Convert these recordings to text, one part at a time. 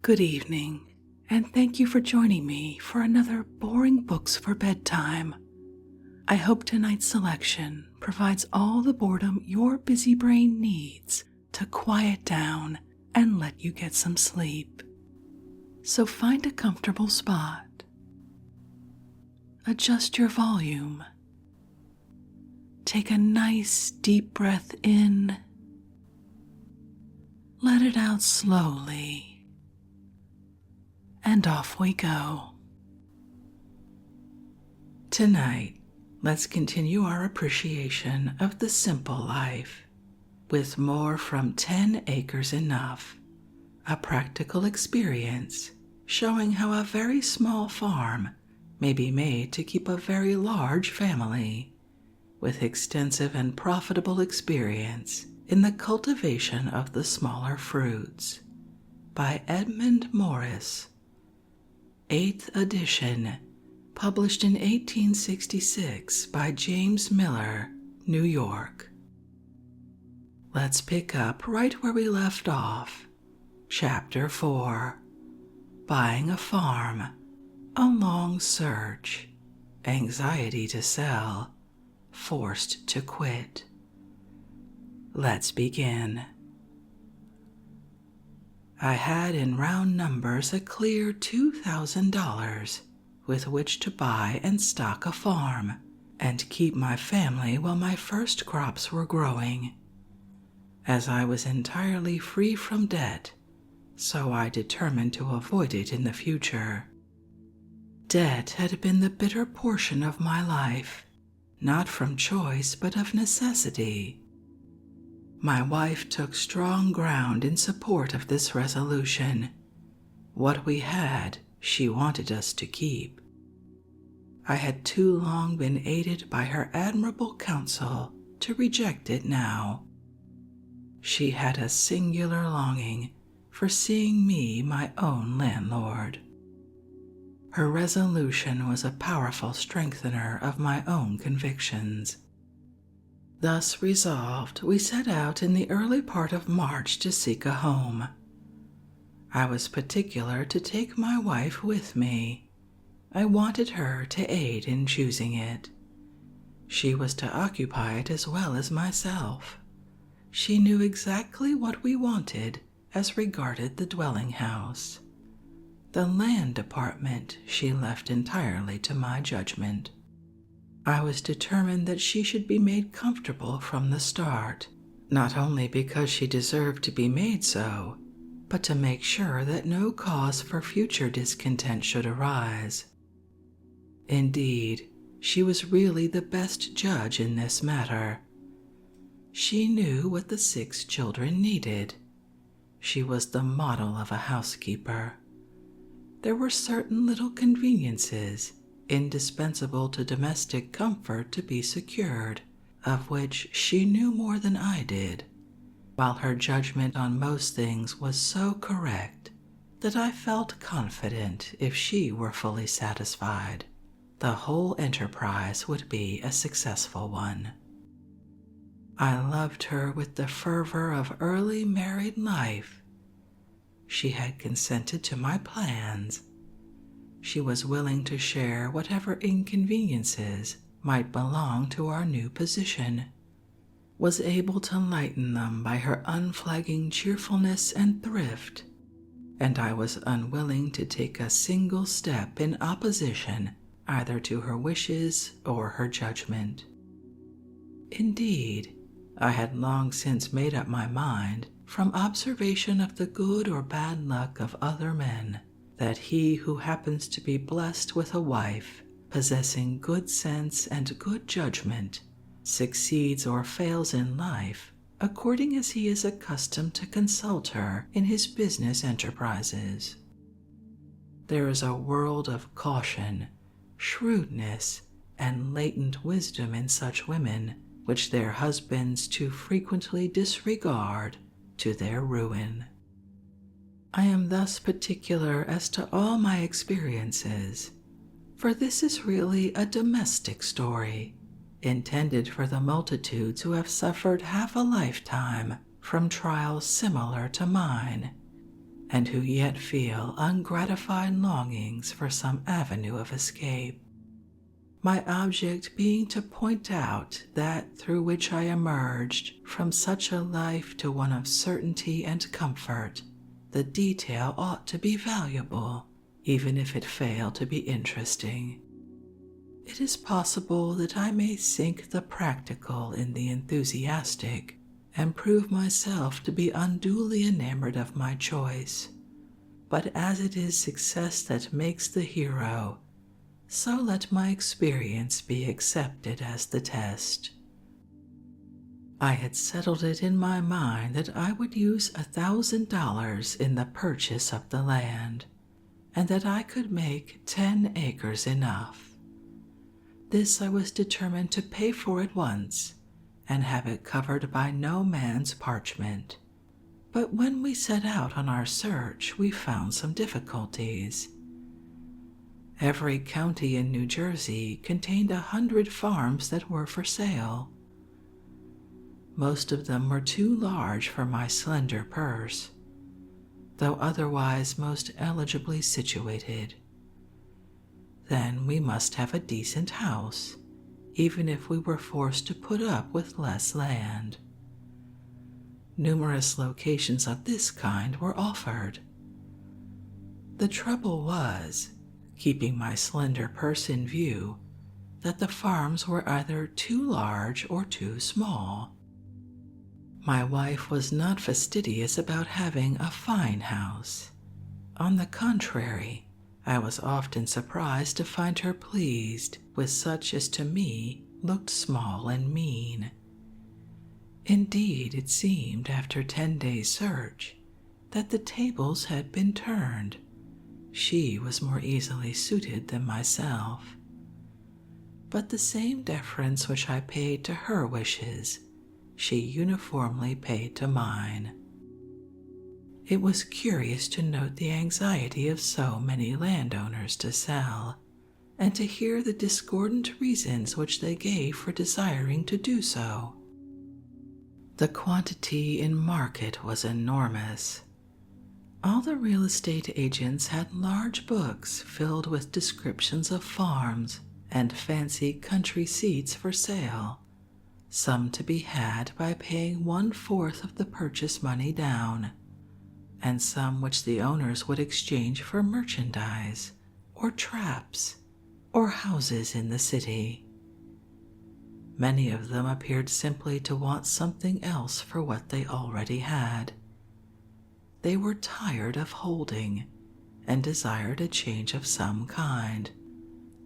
Good evening, and thank you for joining me for another Boring Books for Bedtime. I hope tonight's selection provides all the boredom your busy brain needs to quiet down and let you get some sleep. So find a comfortable spot. Adjust your volume. Take a nice deep breath in. Let it out slowly. And off we go. Tonight, let's continue our appreciation of the simple life with more from 10 Acres Enough, a practical experience showing how a very small farm may be made to keep a very large family, with extensive and profitable experience in the cultivation of the smaller fruits, by Edmund Morris. 8th edition, published in 1866 by James Miller, New York. Let's pick up right where we left off. Chapter 4, Buying a Farm, A Long Search, Anxiety to Sell, Forced to Quit. Let's begin. I had in round numbers a clear $2,000 with which to buy and stock a farm and keep my family while my first crops were growing. As I was entirely free from debt, so I determined to avoid it in the future. Debt had been the bitter portion of my life, not from choice but of necessity. My wife took strong ground in support of this resolution. What we had, she wanted us to keep. I had too long been aided by her admirable counsel to reject it now. She had a singular longing for seeing me my own landlord. Her resolution was a powerful strengthener of my own convictions. Thus resolved, we set out in the early part of March to seek a home. I was particular to take my wife with me. I wanted her to aid in choosing it. She was to occupy it as well as myself. She knew exactly what we wanted as regarded the dwelling house. The land department she left entirely to my judgment. I was determined that she should be made comfortable from the start, not only because she deserved to be made so, but to make sure that no cause for future discontent should arise. Indeed, she was really the best judge in this matter. She knew what the 6 children needed. She was the model of a housekeeper. There were certain little conveniences indispensable to domestic comfort to be secured, of which she knew more than I did, while her judgment on most things was so correct that I felt confident if she were fully satisfied, the whole enterprise would be a successful one. I loved her with the fervor of early married life. She had consented to my plans. She was willing to share whatever inconveniences might belong to our new position, was able to lighten them by her unflagging cheerfulness and thrift, and I was unwilling to take a single step in opposition either to her wishes or her judgment. Indeed, I had long since made up my mind, from observation of the good or bad luck of other men, that he who happens to be blessed with a wife possessing good sense and good judgment succeeds or fails in life according as he is accustomed to consult her in his business enterprises. There is a world of caution, shrewdness, and latent wisdom in such women which their husbands too frequently disregard to their ruin. I am thus particular as to all my experiences, for this is really a domestic story, intended for the multitudes who have suffered half a lifetime from trials similar to mine, and who yet feel ungratified longings for some avenue of escape. My object being to point out that through which I emerged from such a life to one of certainty and comfort, the detail ought to be valuable, even if it fail to be interesting. It is possible that I may sink the practical in the enthusiastic and prove myself to be unduly enamored of my choice, but as it is success that makes the hero, so let my experience be accepted as the test. I had settled it in my mind that I would use $1,000 in the purchase of the land, and that I could make 10 acres enough. This I was determined to pay for at once, and have it covered by no man's parchment. But when we set out on our search, we found some difficulties. Every county in New Jersey contained 100 farms that were for sale. Most of them were too large for my slender purse, though otherwise most eligibly situated. Then we must have a decent house, even if we were forced to put up with less land. Numerous locations of this kind were offered. The trouble was, keeping my slender purse in view, that the farms were either too large or too small. My wife was not fastidious about having a fine house. On the contrary, I was often surprised to find her pleased with such as to me looked small and mean. Indeed, it seemed after 10 days' search that the tables had been turned. She was more easily suited than myself. But the same deference which I paid to her wishes, she uniformly paid to mine. It was curious to note the anxiety of so many landowners to sell, and to hear the discordant reasons which they gave for desiring to do so. The quantity in market was enormous. All the real estate agents had large books filled with descriptions of farms and fancy country seats for sale, some to be had by paying 1/4 of the purchase money down, and some which the owners would exchange for merchandise, or traps, or houses in the city. Many of them appeared simply to want something else for what they already had. They were tired of holding, and desired a change of some kind,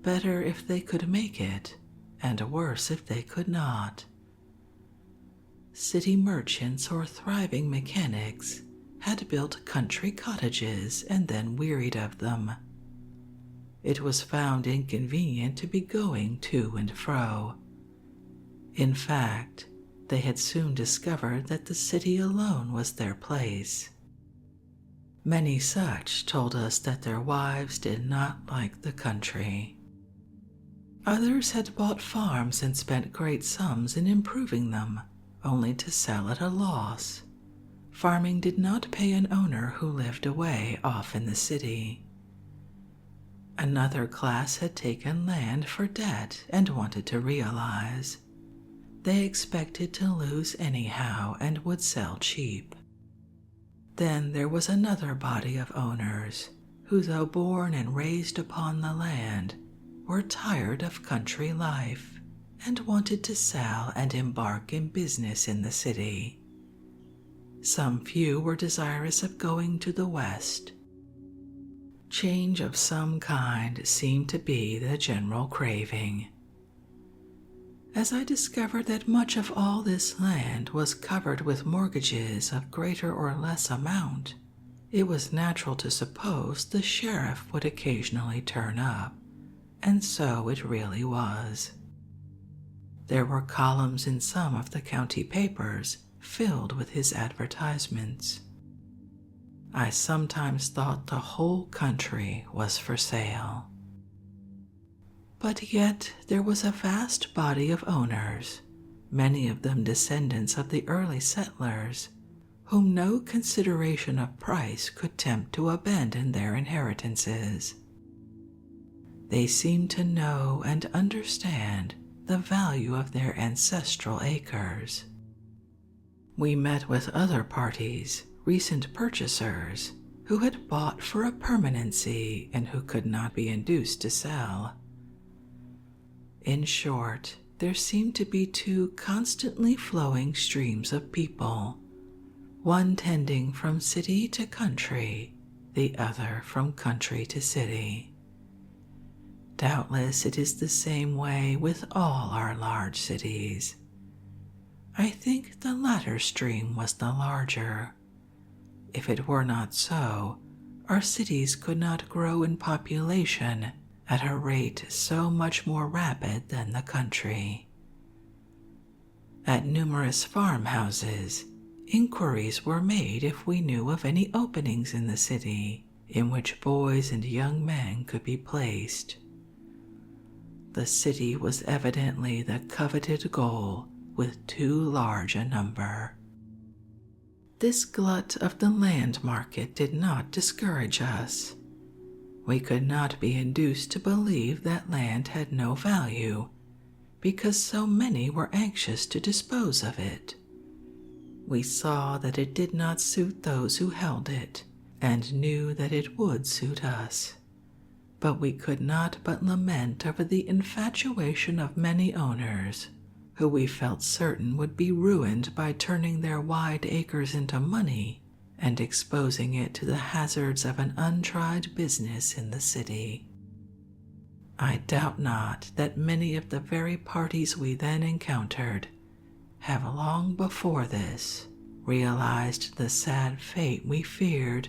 better if they could make it, and worse if they could not. City merchants or thriving mechanics had built country cottages and then wearied of them. It was found inconvenient to be going to and fro. In fact, they had soon discovered that the city alone was their place. Many such told us that their wives did not like the country. Others had bought farms and spent great sums in improving them, only to sell at a loss. Farming did not pay an owner who lived away off in the city. Another class had taken land for debt and wanted to realize. They expected to lose anyhow and would sell cheap. Then there was another body of owners who, though born and raised upon the land, were tired of country life and wanted to sell and embark in business in the city. Some few were desirous of going to the West. Change of some kind seemed to be the general craving. As I discovered that much of all this land was covered with mortgages of greater or less amount, it was natural to suppose the sheriff would occasionally turn up, and so it really was. There were columns in some of the county papers filled with his advertisements. I sometimes thought the whole country was for sale. But yet there was a vast body of owners, many of them descendants of the early settlers, whom no consideration of price could tempt to abandon their inheritances. They seemed to know and understand the value of their ancestral acres. We met with other parties, recent purchasers, who had bought for a permanency and who could not be induced to sell. In short, there seemed to be two constantly flowing streams of people, one tending from city to country, the other from country to city. Doubtless it is the same way with all our large cities. I think the latter stream was the larger. If it were not so, our cities could not grow in population at a rate so much more rapid than the country. At numerous farmhouses, inquiries were made if we knew of any openings in the city in which boys and young men could be placed. The city was evidently the coveted goal with too large a number. This glut of the land market did not discourage us. We could not be induced to believe that land had no value, because so many were anxious to dispose of it. We saw that it did not suit those who held it, and knew that it would suit us. But we could not but lament over the infatuation of many owners, who we felt certain would be ruined by turning their wide acres into money and exposing it to the hazards of an untried business in the city. I doubt not that many of the very parties we then encountered have long before this realized the sad fate we feared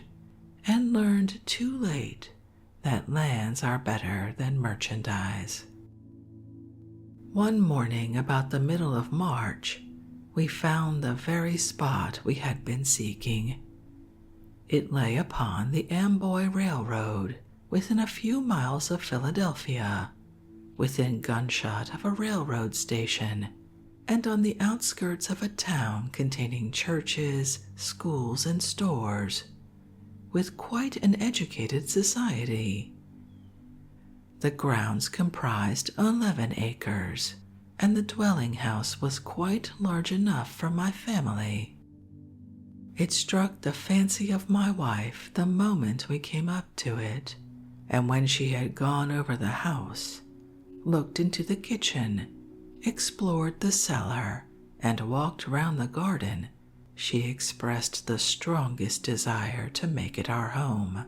and learned too late that lands are better than merchandise. One morning about the middle of March, we found the very spot we had been seeking. It lay upon the Amboy Railroad, within a few miles of Philadelphia, within gunshot of a railroad station, and on the outskirts of a town containing churches, schools, and stores, with quite an educated society. The grounds comprised 11 acres, and the dwelling house was quite large enough for my family. It struck the fancy of my wife the moment we came up to it, and when she had gone over the house, looked into the kitchen, explored the cellar, and walked round the garden, she expressed the strongest desire to make it our home.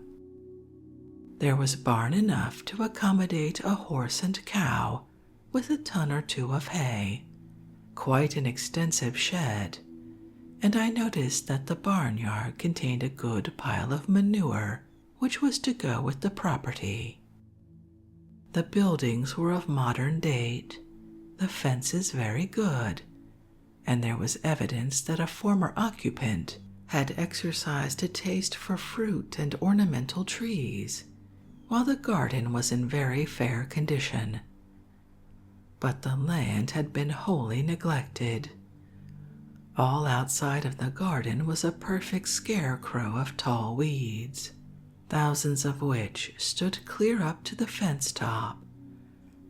There was barn enough to accommodate a horse and cow, with a ton or two of hay, quite an extensive shed, and I noticed that the barnyard contained a good pile of manure which was to go with the property. The buildings were of modern date, the fences very good, and there was evidence that a former occupant had exercised a taste for fruit and ornamental trees, while the garden was in very fair condition. But the land had been wholly neglected. All outside of the garden was a perfect scarecrow of tall weeds, thousands of which stood clear up to the fence top,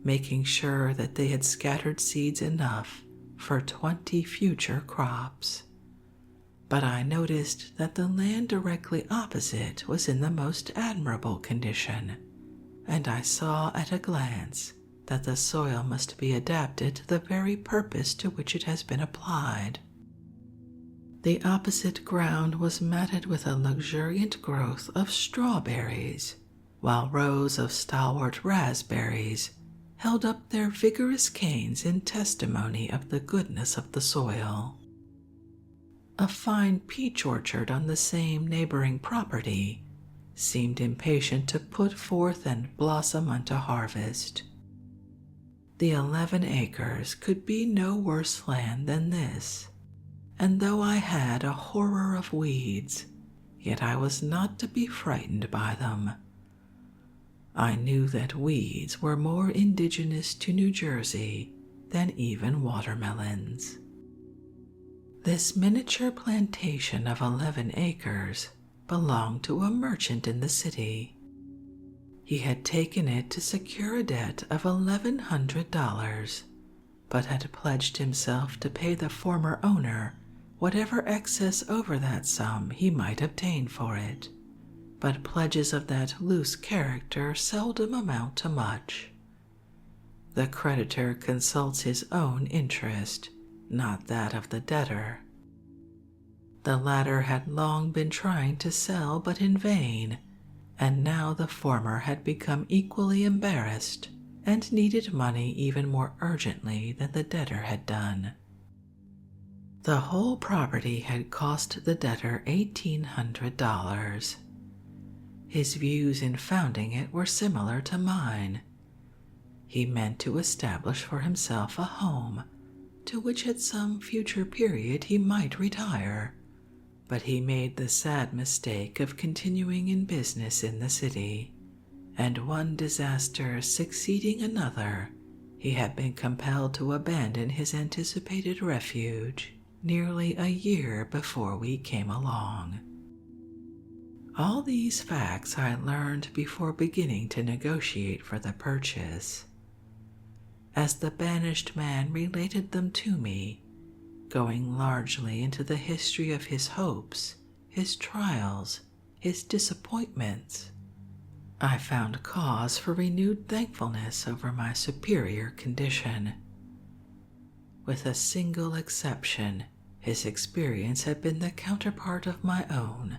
making sure that they had scattered seeds enough for 20 future crops. But I noticed that the land directly opposite was in the most admirable condition, and I saw at a glance that the soil must be adapted to the very purpose to which it has been applied. The opposite ground was matted with a luxuriant growth of strawberries, while rows of stalwart raspberries held up their vigorous canes in testimony of the goodness of the soil. A fine peach orchard on the same neighboring property seemed impatient to put forth and blossom unto harvest. The 11 acres could be no worse land than this, and though I had a horror of weeds, yet I was not to be frightened by them. I knew that weeds were more indigenous to New Jersey than even watermelons. This miniature plantation of 11 acres belonged to a merchant in the city. He had taken it to secure a debt of $1,100, but had pledged himself to pay the former owner whatever excess over that sum he might obtain for it. But pledges of that loose character seldom amount to much. The creditor consults his own interest, not that of the debtor. The latter had long been trying to sell, but in vain, and now the former had become equally embarrassed and needed money even more urgently than the debtor had done. The whole property had cost the debtor $1,800. His views in founding it were similar to mine. He meant to establish for himself a home, to which at some future period he might retire, but he made the sad mistake of continuing in business in the city, and one disaster succeeding another, he had been compelled to abandon his anticipated refuge nearly a year before we came along. All these facts I learned before beginning to negotiate for the purchase. As the banished man related them to me, going largely into the history of his hopes, his trials, his disappointments, I found cause for renewed thankfulness over my superior condition. With a single exception, his experience had been the counterpart of my own.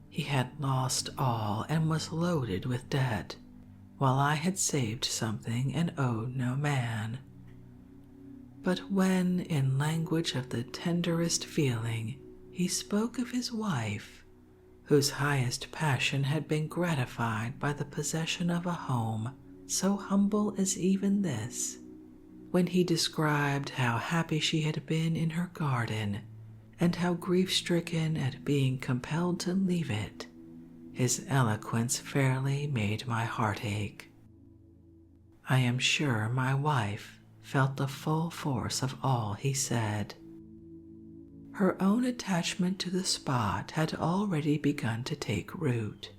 He had lost all and was loaded with debt, while I had saved something and owed no man. But when, in language of the tenderest feeling, he spoke of his wife, whose highest passion had been gratified by the possession of a home so humble as even this, when he described how happy she had been in her garden and how grief-stricken at being compelled to leave it, his eloquence fairly made my heart ache. I am sure my wife felt the full force of all he said. Her own attachment to the spot had already begun to take root,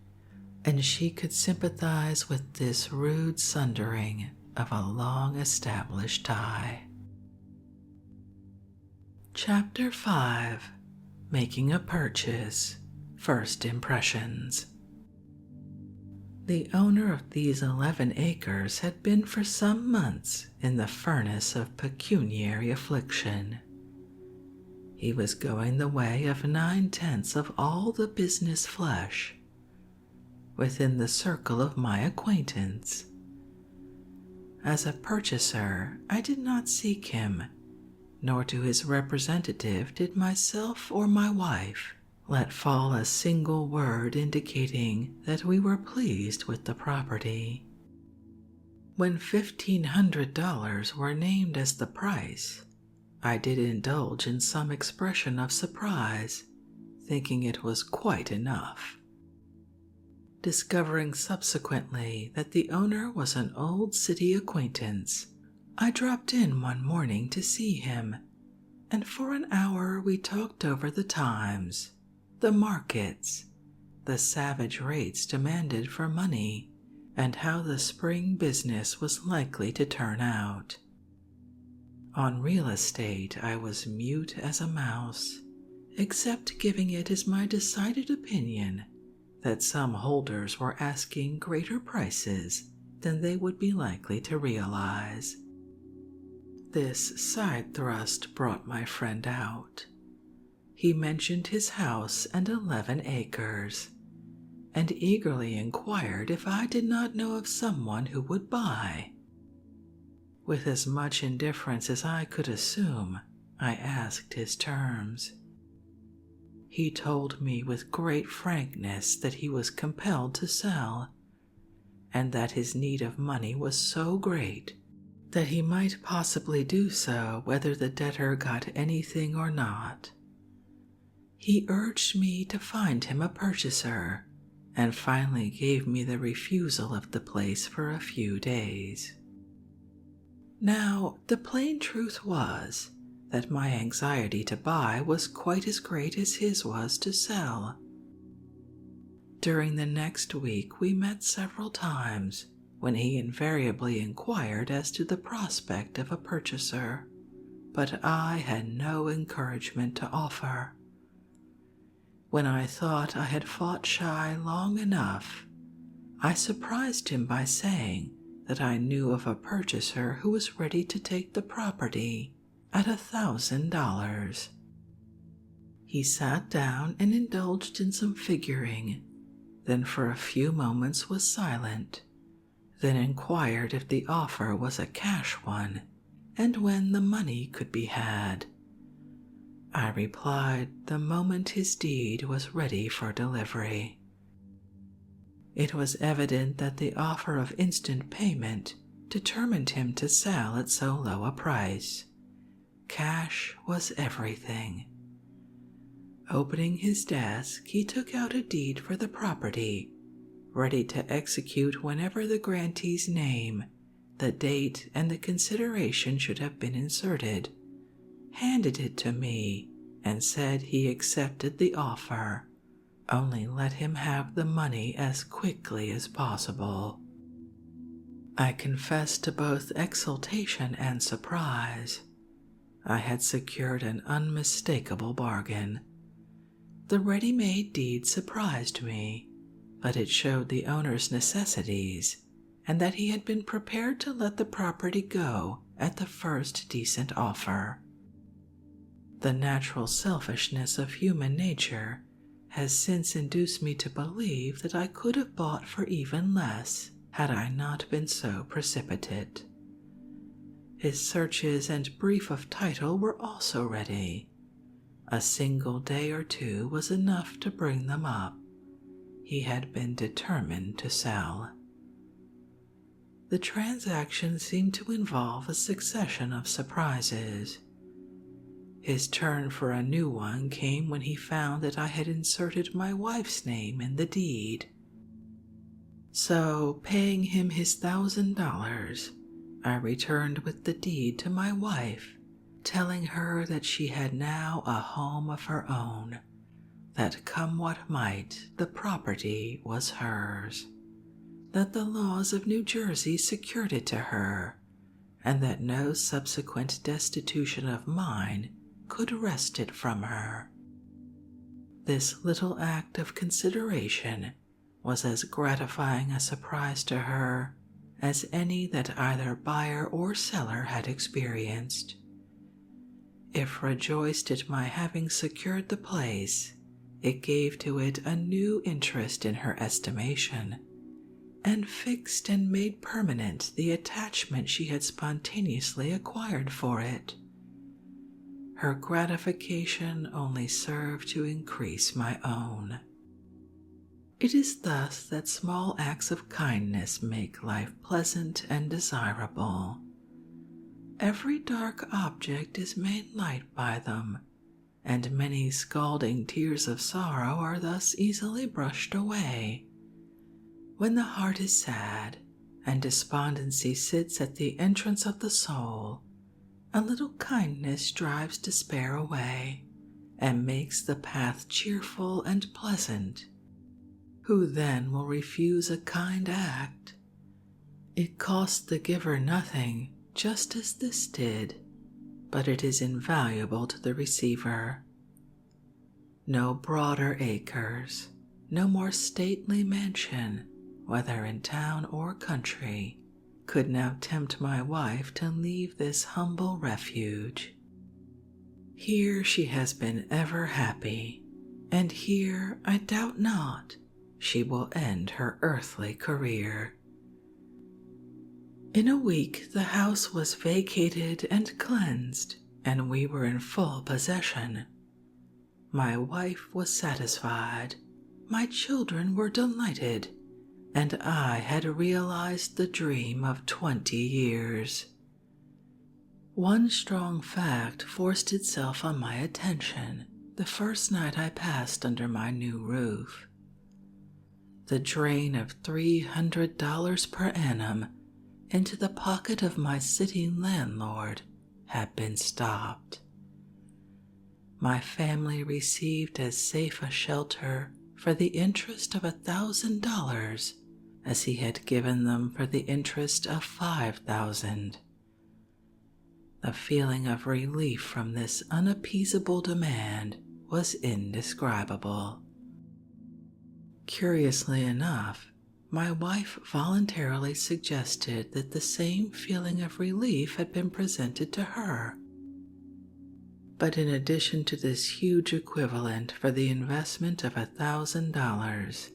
and she could sympathize with this rude sundering of a long-established tie. Chapter 5. Making a Purchase. First Impressions. The owner of these 11 acres had been for some months in the furnace of pecuniary affliction. He was going the way of 9/10 of all the business flesh within the circle of my acquaintance. As a purchaser, I did not seek him, nor to his representative did myself or my wife let fall a single word indicating that we were pleased with the property. When $1,500 were named as the price, I did indulge in some expression of surprise, thinking it was quite enough. Discovering subsequently that the owner was an old city acquaintance, I dropped in one morning to see him, and for an hour we talked over the times, the markets, the savage rates demanded for money, and how the spring business was likely to turn out. On real estate I was mute as a mouse, except giving it as my decided opinion that some holders were asking greater prices than they would be likely to realize. This side thrust brought my friend out. He mentioned his house and 11 acres, and eagerly inquired if I did not know of someone who would buy. With as much indifference as I could assume, I asked his terms. He told me with great frankness that he was compelled to sell, and that his need of money was so great that he might possibly do so whether the debtor got anything or not. He urged me to find him a purchaser, and finally gave me the refusal of the place for a few days. Now, the plain truth was that my anxiety to buy was quite as great as his was to sell. During the next week we met several times, when he invariably inquired as to the prospect of a purchaser, but I had no encouragement to offer. When I thought I had fought shy long enough, I surprised him by saying that I knew of a purchaser who was ready to take the property at $1,000. He sat down and indulged in some figuring, then for a few moments was silent, then inquired if the offer was a cash one and when the money could be had. I replied the moment his deed was ready for delivery. It was evident that the offer of instant payment determined him to sell at so low a price. Cash was everything. Opening his desk, he took out a deed for the property, ready to execute whenever the grantee's name, the date, and the consideration should have been inserted, handed it to me, and said he accepted the offer, only let him have the money as quickly as possible. I confess to both exultation and surprise. I had secured an unmistakable bargain. The ready-made deed surprised me, but it showed the owner's necessities and that he had been prepared to let the property go at the first decent offer. The natural selfishness of human nature has since induced me to believe that I could have bought for even less had I not been so precipitate. His searches and brief of title were also ready. A single day or two was enough to bring them up. He had been determined to sell. The transaction seemed to involve a succession of surprises. His turn for a new one came when he found that I had inserted my wife's name in the deed. So, paying him his $1,000, I returned with the deed to my wife, telling her that she had now a home of her own, that come what might, the property was hers, that the laws of New Jersey secured it to her, and that no subsequent destitution of mine could wrest it from her. This little act of consideration was as gratifying a surprise to her as any that either buyer or seller had experienced. If rejoiced at my having secured the place, it gave to it a new interest in her estimation, and fixed and made permanent the attachment she had spontaneously acquired for it. Her gratification only served to increase my own. It is thus that small acts of kindness make life pleasant and desirable. Every dark object is made light by them, and many scalding tears of sorrow are thus easily brushed away. When the heart is sad, and despondency sits at the entrance of the soul, a little kindness drives despair away, and makes the path cheerful and pleasant. Who then will refuse a kind act? It costs the giver nothing, just as this did, but it is invaluable to the receiver. No broader acres, no more stately mansion, whether in town or country, could now tempt my wife to leave this humble refuge. Here she has been ever happy, and here, I doubt not, she will end her earthly career. In a week the house was vacated and cleansed, and we were in full possession. My wife was satisfied, my children were delighted, and I had realized the dream of 20 years. One strong fact forced itself on my attention the first night I passed under my new roof. The drain of $300 per annum into the pocket of my sitting landlord had been stopped. my family received as safe a shelter for the interest of $1,000 as he had given them for the interest of 5,000. The feeling of relief from this unappeasable demand was indescribable. Curiously enough, my wife voluntarily suggested that the same feeling of relief had been presented to her. But in addition to this huge equivalent for the investment of $1,000,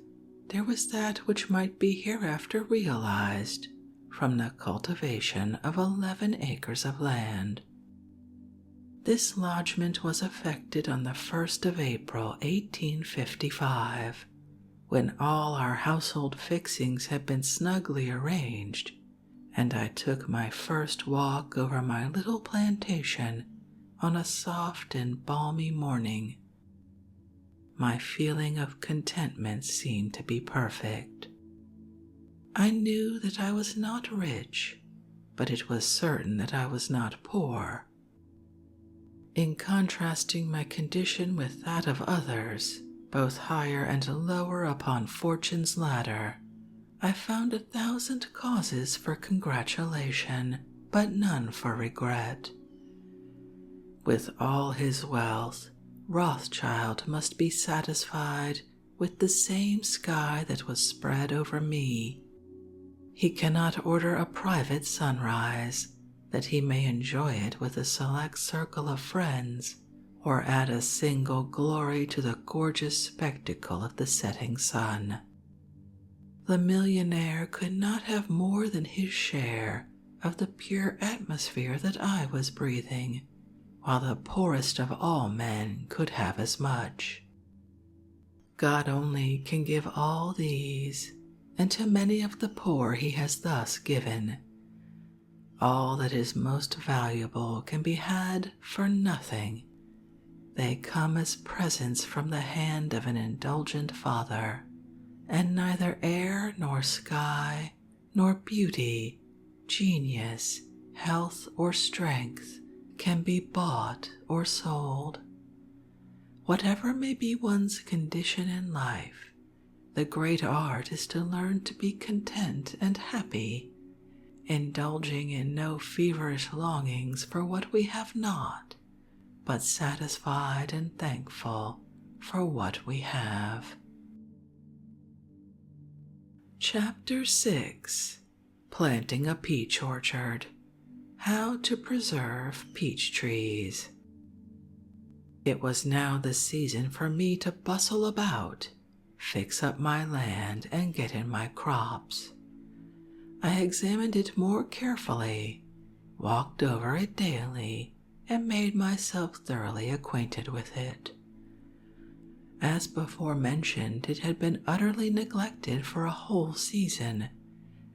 there was that which might be hereafter realized from the cultivation of 11 acres of land. This lodgment was effected on the 1st of April, 1855, when all our household fixings had been snugly arranged, and I took my first walk over my little plantation on a soft and balmy morning. My feeling of contentment seemed to be perfect. I knew that I was not rich, but it was certain that I was not poor. In contrasting my condition with that of others, both higher and lower upon fortune's ladder, I found 1,000 causes for congratulation, but none for regret. With all his wealth, Rothschild must be satisfied with the same sky that was spread over me. He cannot order a private sunrise, that he may enjoy it with a select circle of friends, or add a single glory to the gorgeous spectacle of the setting sun. The millionaire could not have more than his share of the pure atmosphere that I was breathing, while the poorest of all men could have as much. God only can give all these, and to many of the poor he has thus given. All that is most valuable can be had for nothing. They come as presents from the hand of an indulgent Father, and neither air nor sky, nor beauty, genius, health, or strength can be bought or sold. Whatever may be one's condition in life, the great art is to learn to be content and happy, indulging in no feverish longings for what we have not, but satisfied and thankful for what we have. Chapter 6. Planting a Peach Orchard. How to Preserve Peach Trees. It was now the season for me to bustle about, fix up my land, and get in my crops. I examined it more carefully, walked over it daily, and made myself thoroughly acquainted with it. As before mentioned, it had been utterly neglected for a whole season,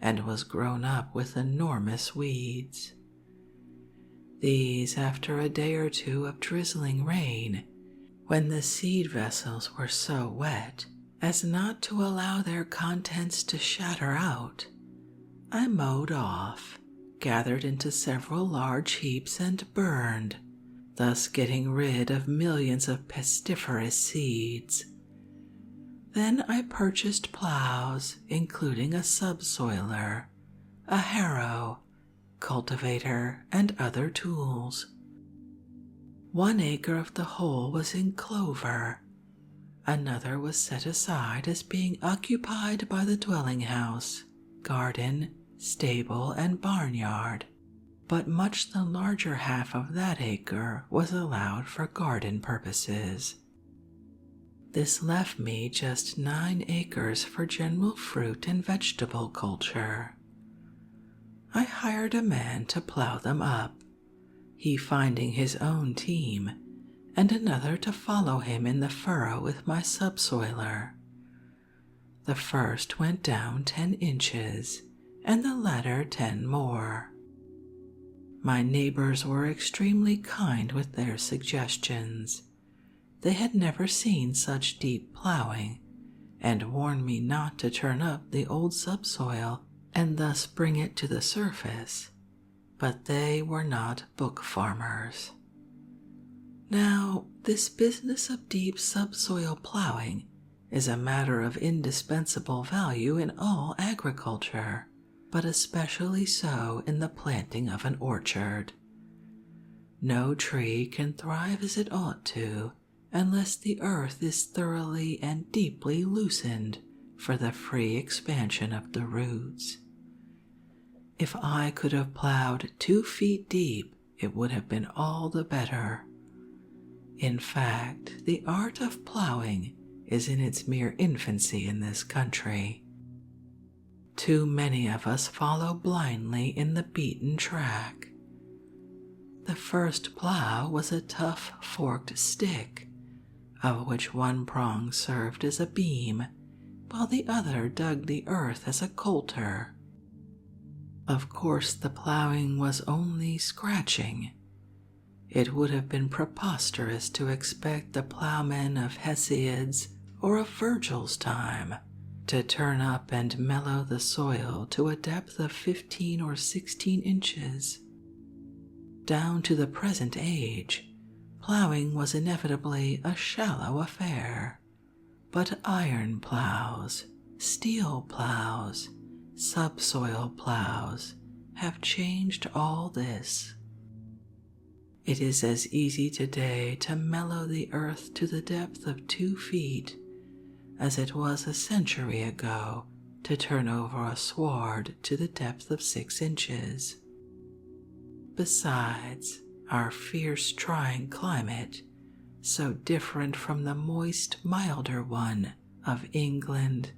and was grown up with enormous weeds. These, after a day or two of drizzling rain, when the seed vessels were so wet as not to allow their contents to shatter out, I mowed off, gathered into several large heaps, and burned, thus getting rid of millions of pestiferous seeds. Then I purchased plows, including a subsoiler, a harrow, cultivator, and other tools. 1 acre of the whole was in clover. Another was set aside as being occupied by the dwelling house, garden, stable, and barnyard, but much the larger half of that acre was allowed for garden purposes. This left me just 9 acres for general fruit and vegetable culture. I hired a man to plow them up, he finding his own team, and another to follow him in the furrow with my subsoiler. The first went down 10 inches, and the latter 10 more. My neighbors were extremely kind with their suggestions. They had never seen such deep plowing, and warned me not to turn up the old subsoil and thus bring it to the surface, but they were not book farmers. Now, this business of deep subsoil plowing is a matter of indispensable value in all agriculture, but especially so in the planting of an orchard. No tree can thrive as it ought to unless the earth is thoroughly and deeply loosened for the free expansion of the roots. If I could have plowed 2 feet deep, it would have been all the better. In fact, the art of plowing is in its mere infancy in this country. Too many of us follow blindly in the beaten track. The first plow was a tough forked stick, of which one prong served as a beam, while the other dug the earth as a coulter. Of course, the plowing was only scratching. It would have been preposterous to expect the plowmen of Hesiod's or of Virgil's time to turn up and mellow the soil to a depth of 15 or 16 inches. Down to the present age, plowing was inevitably a shallow affair, but iron plows, steel plows, subsoil plows have changed all this. It is as easy today to mellow the earth to the depth of 2 feet as it was a century ago to turn over a sward to the depth of 6 inches. Besides, our fierce trying climate, so different from the moist, milder one of England,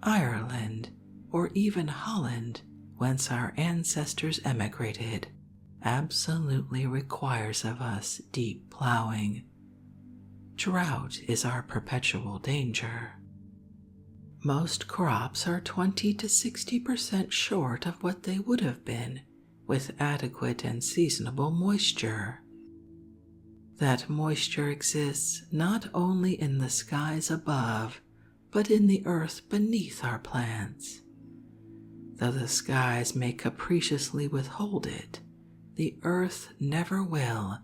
Ireland, or even Holland, whence our ancestors emigrated, absolutely requires of us deep plowing. Drought is our perpetual danger. Most crops are 20 to 60% short of what they would have been with adequate and seasonable moisture. That moisture exists not only in the skies above, but in the earth beneath our plants. Though the skies may capriciously withhold it, the earth never will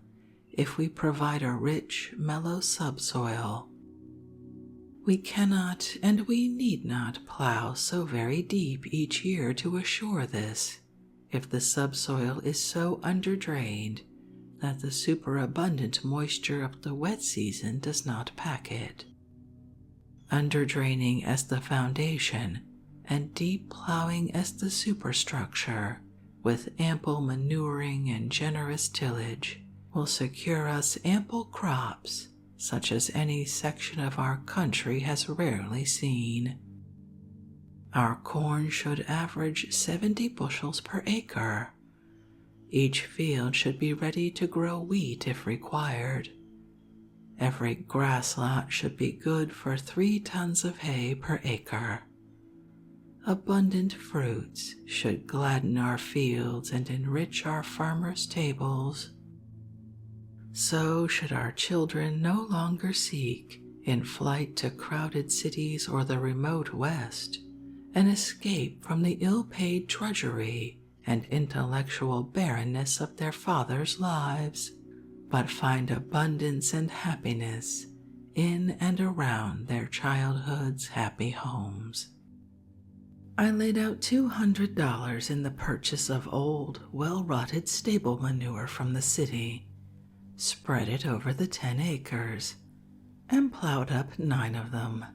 if we provide a rich, mellow subsoil. We cannot and we need not plow so very deep each year to assure this, if the subsoil is so underdrained that the superabundant moisture of the wet season does not pack it. Underdraining as the foundation and deep plowing as the superstructure, with ample manuring and generous tillage, will secure us ample crops such as any section of our country has rarely seen. Our corn should average 70 bushels per acre. Each field should be ready to grow wheat if required. Every grass lot should be good for 3 tons of hay per acre. Abundant fruits should gladden our fields and enrich our farmers' tables. So should our children no longer seek, in flight to crowded cities or the remote West, an escape from the ill-paid drudgery and intellectual barrenness of their fathers' lives, but find abundance and happiness in and around their childhood's happy homes. I laid out $200 in the purchase of old, well-rotted stable manure from the city, spread it over the 10 acres, and plowed up 9 of them.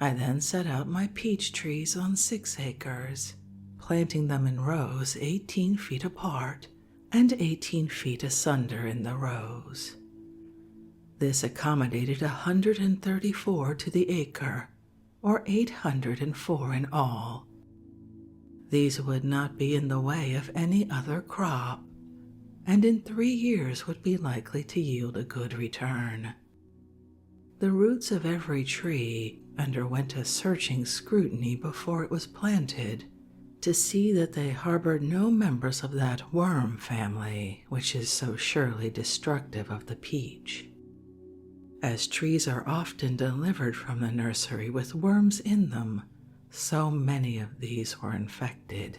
I then set out my peach trees on 6 acres, planting them in rows 18 feet apart and 18 feet asunder in the rows. This accommodated 134 to the acre, or 804 in all. These would not be in the way of any other crop, and in 3 years would be likely to yield a good return. The roots of every tree underwent a searching scrutiny before it was planted, to see that they harbored no members of that worm family which is so surely destructive of the peach. As trees are often delivered from the nursery with worms in them, so many of these were infected.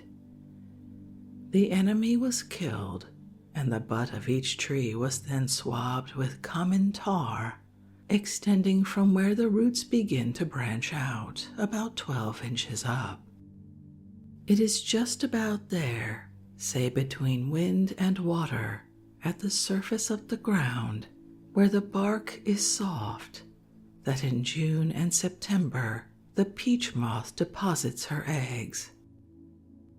The enemy was killed, and the butt of each tree was then swabbed with common tar, extending from where the roots begin to branch out about 12 inches up. It is just about there, say between wind and water, at the surface of the ground, where the bark is soft, that in June and September the peach moth deposits her eggs.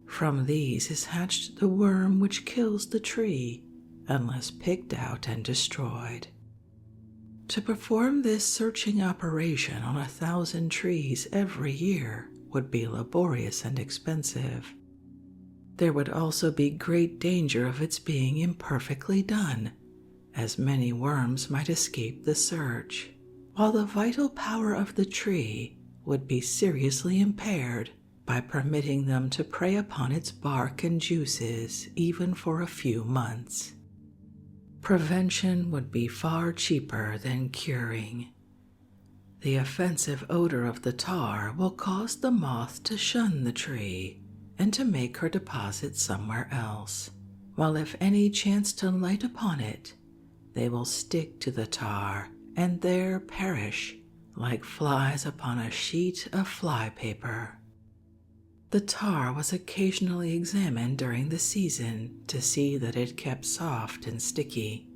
From these is hatched the worm which kills the tree, unless picked out and destroyed. To perform this searching operation on 1,000 trees every year would be laborious and expensive. There would also be great danger of its being imperfectly done, as many worms might escape the search, while the vital power of the tree would be seriously impaired by permitting them to prey upon its bark and juices even for a few months. Prevention would be far cheaper than curing. The offensive odor of the tar will cause the moth to shun the tree and to make her deposit somewhere else, while if any chance to light upon it, they will stick to the tar and there perish like flies upon a sheet of fly paper. The tar was occasionally examined during the season to see that it kept soft and sticky,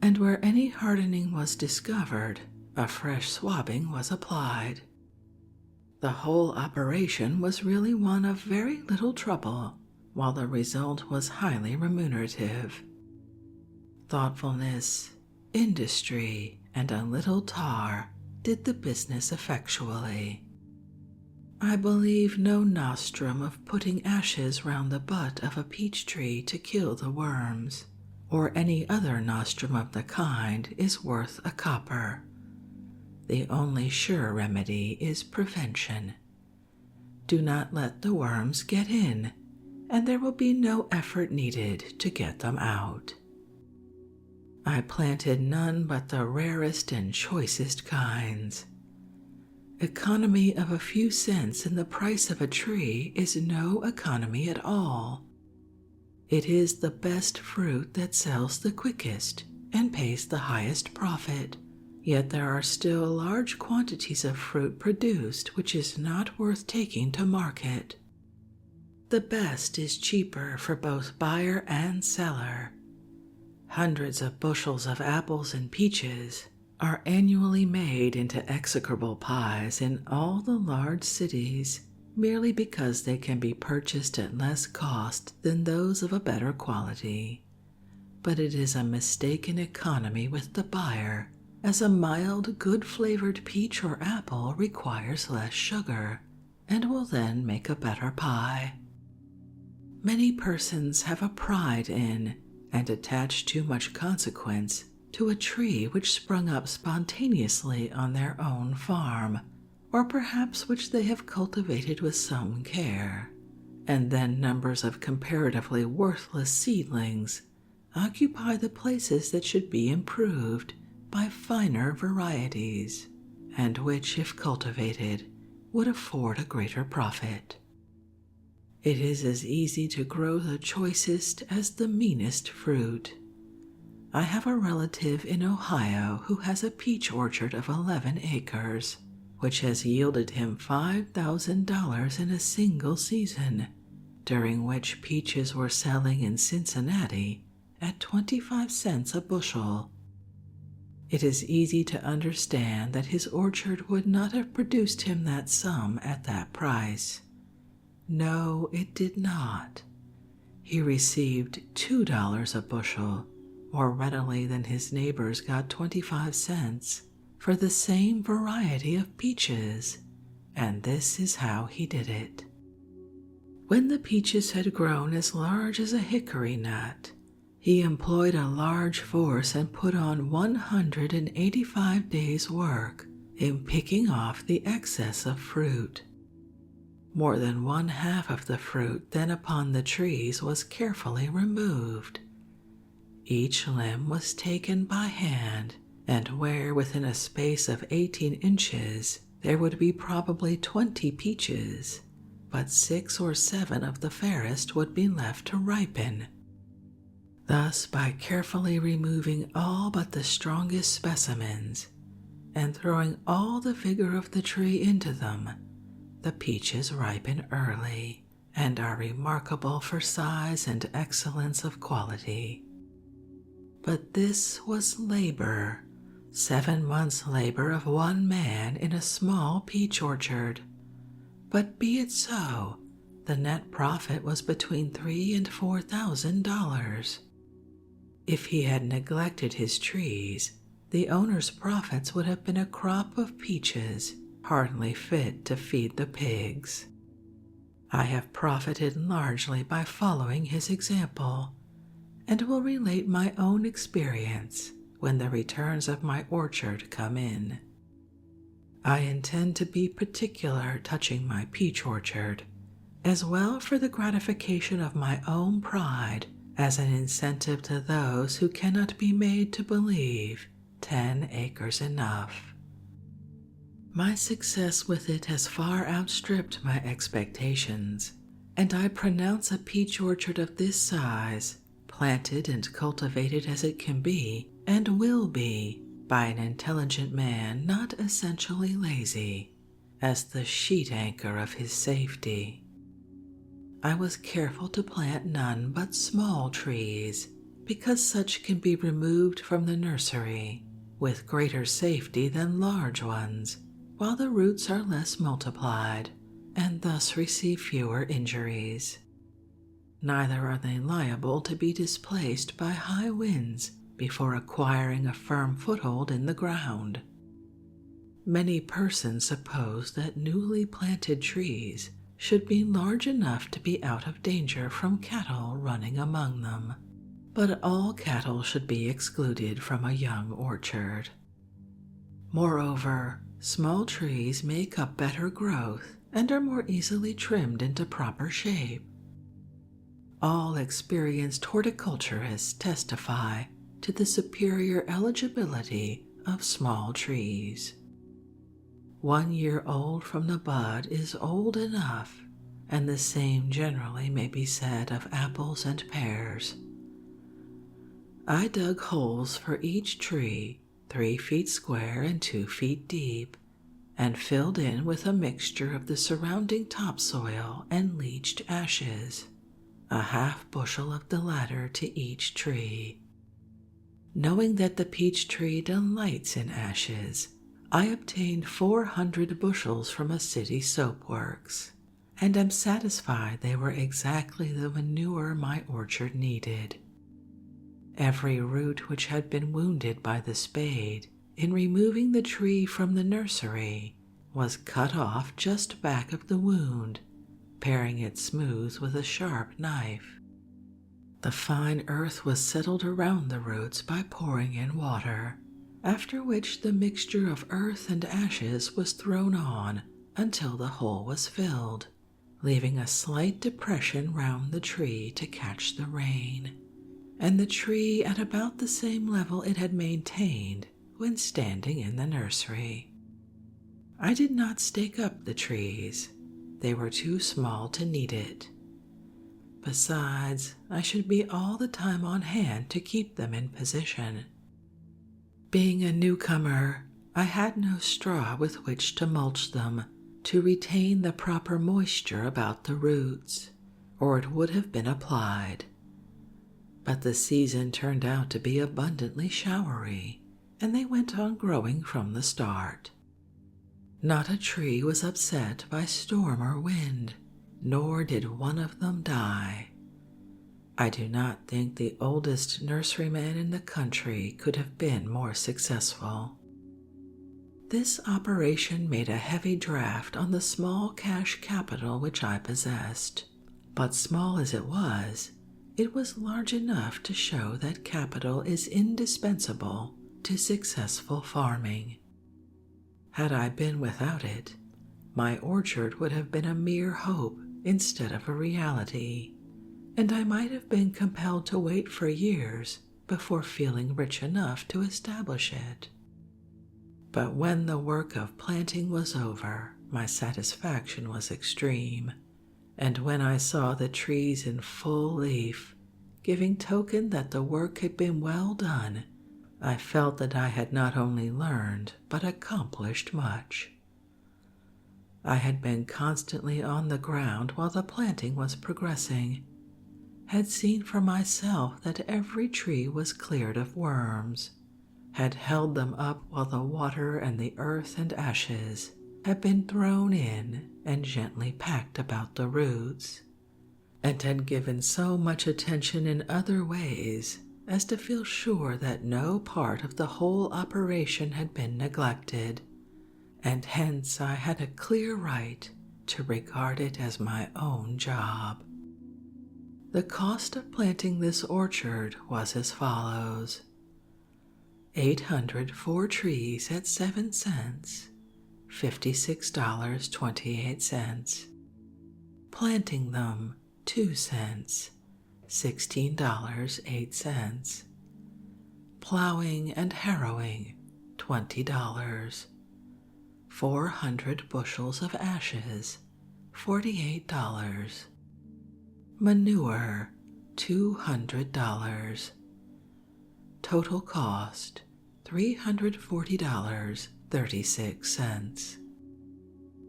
and where any hardening was discovered, a fresh swabbing was applied. The whole operation was really one of very little trouble, while the result was highly remunerative. Thoughtfulness, industry, and a little tar did the business effectually. I believe no nostrum of putting ashes round the butt of a peach tree to kill the worms, or any other nostrum of the kind, is worth a copper. The only sure remedy is prevention. Do not let the worms get in, and there will be no effort needed to get them out. I planted none but the rarest and choicest kinds. Economy of a few cents in the price of a tree is no economy at all. It is the best fruit that sells the quickest and pays the highest profit, yet there are still large quantities of fruit produced which is not worth taking to market. The best is cheaper for both buyer and seller. Hundreds of bushels of apples and peaches are annually made into execrable pies in all the large cities merely because they can be purchased at less cost than those of a better quality. But it is a mistaken economy with the buyer, as a mild, good-flavored peach or apple requires less sugar and will then make a better pie. Many persons have a pride in and attach too much consequence to a tree which sprung up spontaneously on their own farm, or perhaps which they have cultivated with some care, and then numbers of comparatively worthless seedlings occupy the places that should be improved by finer varieties, and which, if cultivated, would afford a greater profit. It is as easy to grow the choicest as the meanest fruit. I have a relative in Ohio who has a peach orchard of 11 acres, which has yielded him $5,000 in a single season, during which peaches were selling in Cincinnati at 25 cents a bushel. It is easy to understand that his orchard would not have produced him that sum at that price. No, it did not. He received $2 a bushel, more readily than his neighbors got 25 cents, for the same variety of peaches, and this is how he did it. When the peaches had grown as large as a hickory nut, he employed a large force and put on 185 days' work in picking off the excess of fruit. More than 1/2 of the fruit then upon the trees was carefully removed. Each limb was taken by hand, and where within a space of 18 inches there would be probably 20 peaches, but 6 or 7 of the fairest would be left to ripen. Thus, by carefully removing all but the strongest specimens and throwing all the vigor of the tree into them, the peaches ripen early and are remarkable for size and excellence of quality. But this was labor, 7 months' labor of one man in a small peach orchard. But be it so, the net profit was between $3,000 and $4,000. If he had neglected his trees, the owner's profits would have been a crop of peaches hardly fit to feed the pigs. I have profited largely by following his example, and will relate my own experience when the returns of my orchard come in. I intend to be particular touching my peach orchard, as well for the gratification of my own pride as an incentive to those who cannot be made to believe 10 acres enough. My success with it has far outstripped my expectations, and I pronounce a peach orchard of this size, planted and cultivated as it can be and will be by an intelligent man not essentially lazy, as the sheet anchor of his safety. I was careful to plant none but small trees, because such can be removed from the nursery with greater safety than large ones, while the roots are less multiplied and thus receive fewer injuries. Neither are they liable to be displaced by high winds before acquiring a firm foothold in the ground. Many persons suppose that newly planted trees should be large enough to be out of danger from cattle running among them, but all cattle should be excluded from a young orchard. Moreover, small trees make up better growth and are more easily trimmed into proper shape. All experienced horticulturists testify to the superior eligibility of small trees. 1 year old from the bud is old enough, and the same generally may be said of apples and pears. I dug holes for each tree 3 feet square and 2 feet deep, and filled in with a mixture of the surrounding topsoil and leached ashes, a half bushel of the latter to each tree. Knowing that the peach tree delights in ashes, I obtained 400 bushels from a city soap works, and am satisfied they were exactly the manure my orchard needed. Every root which had been wounded by the spade in removing the tree from the nursery was cut off just back of the wound, paring it smooth with a sharp knife. The fine earth was settled around the roots by pouring in water, after which the mixture of earth and ashes was thrown on until the hole was filled, leaving a slight depression round the tree to catch the rain, and the tree at about the same level it had maintained when standing in the nursery. I did not stake up the trees. They were too small to need it. Besides, I should be all the time on hand to keep them in position. Being a newcomer, I had no straw with which to mulch them to retain the proper moisture about the roots, or it would have been applied. But the season turned out to be abundantly showery, and they went on growing from the start. Not a tree was upset by storm or wind, nor did one of them die. I do not think the oldest nurseryman in the country could have been more successful. This operation made a heavy draft on the small cash capital which I possessed, but small as it was large enough to show that capital is indispensable to successful farming. Had I been without it, my orchard would have been a mere hope instead of a reality, and I might have been compelled to wait for years before feeling rich enough to establish it. But when the work of planting was over, my satisfaction was extreme, and when I saw the trees in full leaf, giving token that the work had been well done, I felt that I had not only learned but accomplished much. I had been constantly on the ground while the planting was progressing, had seen for myself that every tree was cleared of worms, had held them up while the water and the earth and ashes had been thrown in and gently packed about the roots, and had given so much attention in other ways as to feel sure that no part of the whole operation had been neglected, and hence I had a clear right to regard it as my own job. The cost of planting this orchard was as follows: 804 trees at 7 cents, $56.28. Planting them, 2 cents, $16.08. Plowing and harrowing, $20. 400 bushels of ashes, $48. Manure, $200. Total cost, $340.36.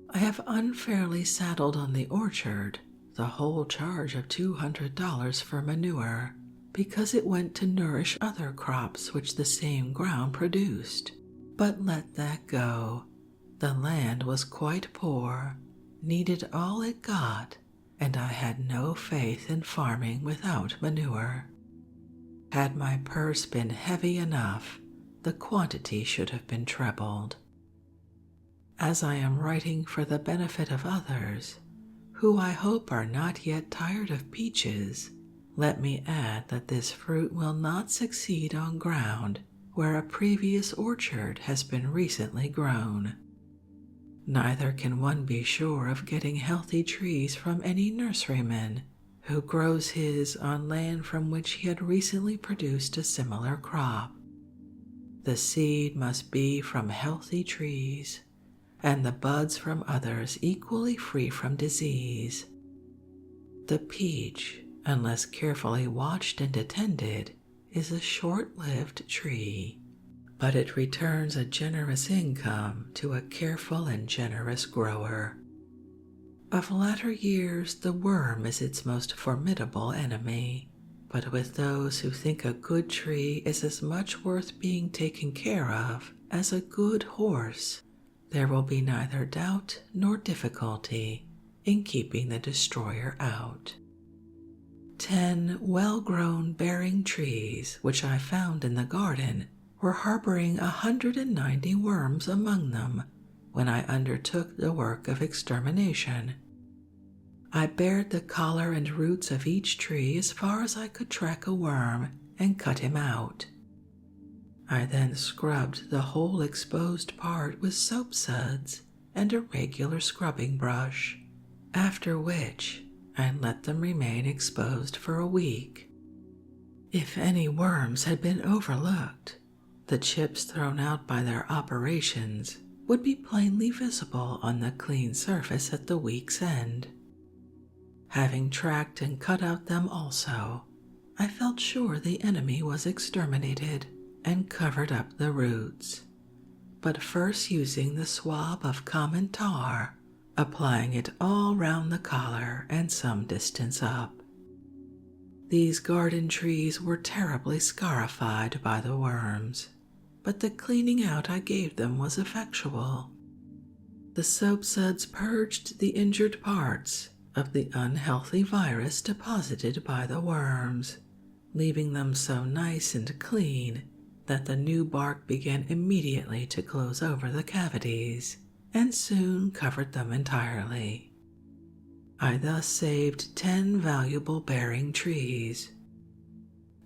I have unfairly saddled on the orchard the whole charge of $200 for manure, because it went to nourish other crops which the same ground produced. But let that go. The land was quite poor, needed all it got, and I had no faith in farming without manure. Had my purse been heavy enough, the quantity should have been trebled. As I am writing for the benefit of others, who I hope are not yet tired of peaches, let me add that this fruit will not succeed on ground where a previous orchard has been recently grown. Neither can one be sure of getting healthy trees from any nurseryman who grows his on land from which he had recently produced a similar crop. The seed must be from healthy trees, and the buds from others equally free from disease. The peach, unless carefully watched and attended, is a short-lived tree, but it returns a generous income to a careful and generous grower. Of latter years, the worm is its most formidable enemy, but with those who think a good tree is as much worth being taken care of as a good horse, there will be neither doubt nor difficulty in keeping the destroyer out. 10 well-grown bearing trees which I found in the garden were harboring 190 worms among them when I undertook the work of extermination. I bared the collar and roots of each tree as far as I could track a worm and cut him out. I then scrubbed the whole exposed part with soap suds and a regular scrubbing brush, after which I let them remain exposed for a week. If any worms had been overlooked, the chips thrown out by their operations would be plainly visible on the clean surface at the week's end. Having tracked and cut out them also, I felt sure the enemy was exterminated and covered up the roots, but first using the swab of common tar, applying it all round the collar and some distance up. These garden trees were terribly scarified by the worms, but the cleaning out I gave them was effectual. The soap suds purged the injured parts of the unhealthy virus deposited by the worms, leaving them so nice and clean that the new bark began immediately to close over the cavities and soon covered them entirely. I thus saved 10 valuable bearing trees.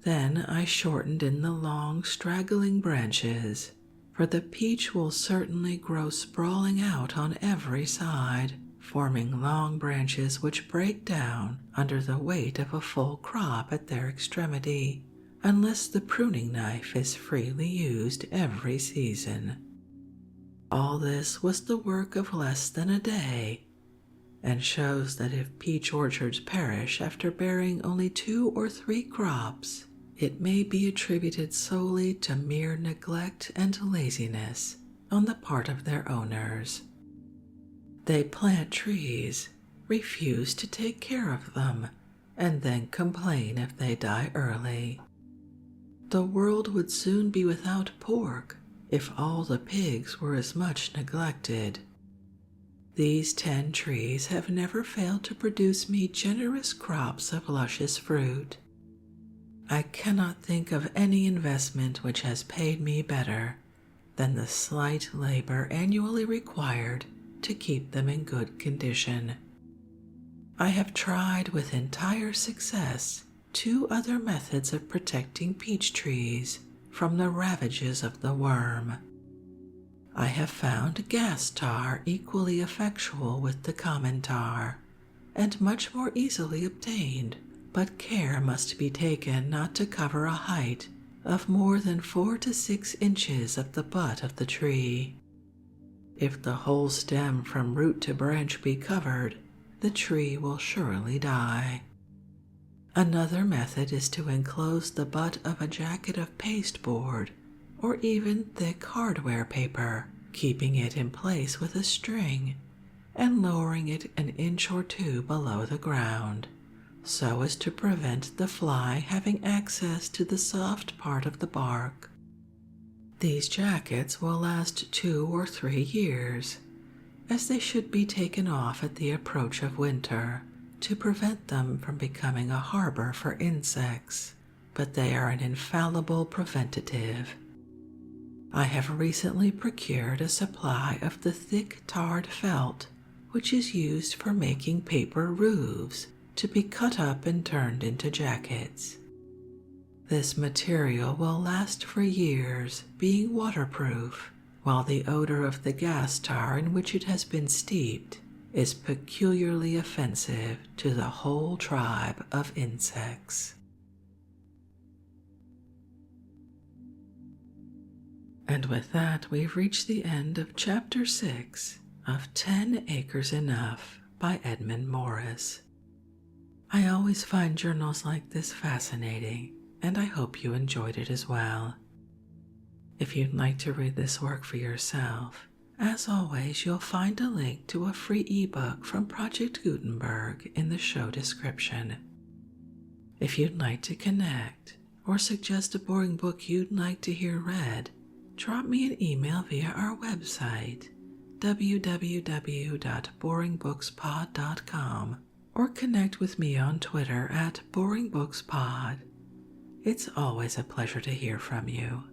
Then I shortened in the long, straggling branches, for the peach will certainly grow sprawling out on every side, forming long branches which break down under the weight of a full crop at their extremity, unless the pruning knife is freely used every season. All this was the work of less than a day, and shows that if peach orchards perish after bearing only 2 or 3 crops, it may be attributed solely to mere neglect and laziness on the part of their owners. They plant trees, refuse to take care of them, and then complain if they die early. The world would soon be without pork if all the pigs were as much neglected. These 10 trees have never failed to produce me generous crops of luscious fruit. I cannot think of any investment which has paid me better than the slight labor annually required to keep them in good condition. I have tried with entire success 2 other methods of protecting peach trees from the ravages of the worm. I have found gas tar equally effectual with the common tar, and much more easily obtained, but care must be taken not to cover a height of more than 4 to 6 inches of the butt of the tree. If the whole stem from root to branch be covered, the tree will surely die. Another method is to enclose the butt of a jacket of pasteboard or even thick hardware paper, keeping it in place with a string and lowering it an inch or 2 below the ground, so as to prevent the fly having access to the soft part of the bark. These jackets will last 2 or 3 years, as they should be taken off at the approach of winter to prevent them from becoming a harbor for insects, but they are an infallible preventative. I have recently procured a supply of the thick tarred felt which is used for making paper roofs to be cut up and turned into jackets. This material will last for years, being waterproof, while the odor of the gas tar in which it has been steeped is peculiarly offensive to the whole tribe of insects. And with that, we've reached the end of Chapter 6 of 10 Acres Enough by Edmund Morris. I always find journals like this fascinating, and I hope you enjoyed it as well. If you'd like to read this work for yourself, as always, you'll find a link to a free ebook from Project Gutenberg in the show description. If you'd like to connect or suggest a boring book you'd like to hear read, drop me an email via our website, www.boringbookspod.com, or connect with me on Twitter at boringbookspod. It's always a pleasure to hear from you.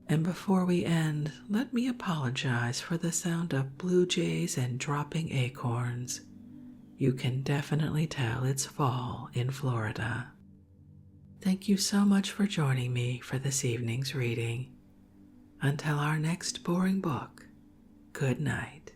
And before we end, let me apologize for the sound of blue jays and dropping acorns. You can definitely tell it's fall in Florida. Thank you so much for joining me for this evening's reading. Until our next boring book, good night.